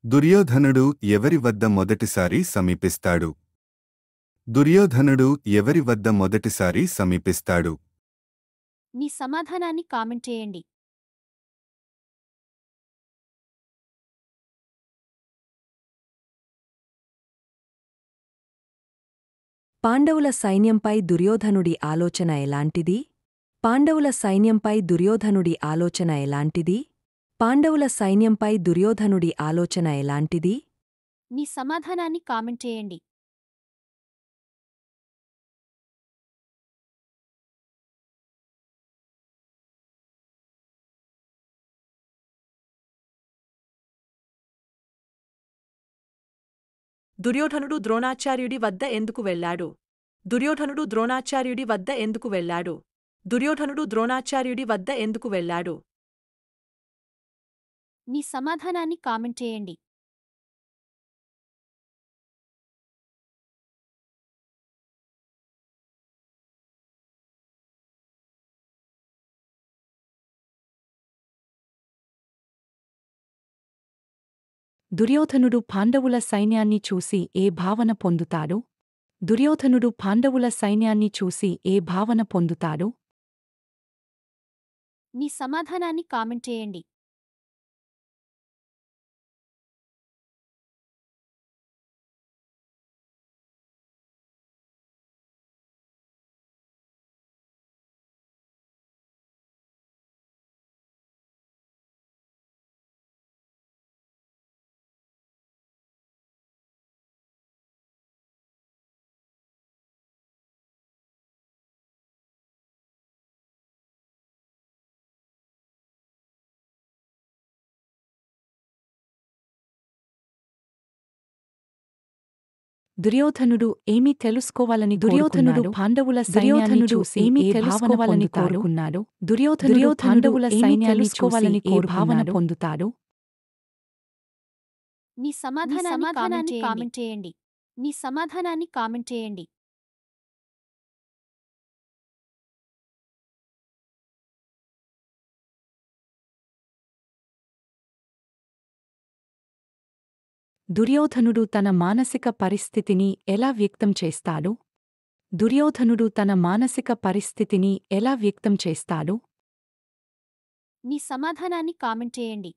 దుర్యోధనుడు ఎవరి వద్ద మొదటిసారి సమీపిస్తాడు? దుర్యోధనుడు ఎవరి వద్ద మొదటిసారి సమీపిస్తాడు? మీ సమాధానాన్ని కామెంట్ చేయండి. పాండవుల సైన్యంపై దుర్యోధనుడి ఆలోచన ఎలాంటిది? పాండవుల సైన్యంపై దుర్యోధనుడి ఆలోచన ఎలాంటిది? పాండవుల సైన్యంపై దుర్యోధనుడి ఆలోచన ఎలాంటిది? మీ సమాధానాన్ని కామెంట్ చేయండి. దుర్యోధనుడు ద్రోణాచార్యుడి వద్ద ఎందుకు వెళ్ళాడు? దుర్యోధనుడు ద్రోణాచార్యుడి వద్ద ఎందుకు వెళ్ళాడు? దుర్యోధనుడు ద్రోణాచార్యుడి వద్ద ఎందుకు వెళ్ళాడు? మీ సమాధానాన్ని కామెంట్ చేయండి. దుర్యోధనుడు పాండవుల సైన్యాన్ని చూసి ఏ భావన పొందుతాడు? దుర్యోధనుడు పాండవుల సైన్యాన్ని చూసి ఏ భావన పొందుతాడు? మీ సమాధానాన్ని కామెంట్ చేయండి. దుర్యోధనుడు ఏమీ తెలుసుకోవాలని దుర్యోధనుడు పాండవుల సైన్యాన్ని చూసి ఏమీ తెలుసుకోవాలని కోరుకున్నాడు? దుర్యోధనుడు పాండవుల సైన్యాన్ని చూసి ఏ భావన పొందుతాడు? మీ సమాధానాన్ని కామెంట్ చేయండి. మీ సమాధానాన్ని కామెంట్ చేయండి. దుర్యోధనుడు తన మానసిక పరిస్థితిని ఎలా వ్యక్తం చేస్తాడు? దుర్యోధనుడు తన మానసిక పరిస్థితిని ఎలా వ్యక్తం చేస్తాడు? మీ సమాధానాన్ని కామెంట్ చేయండి.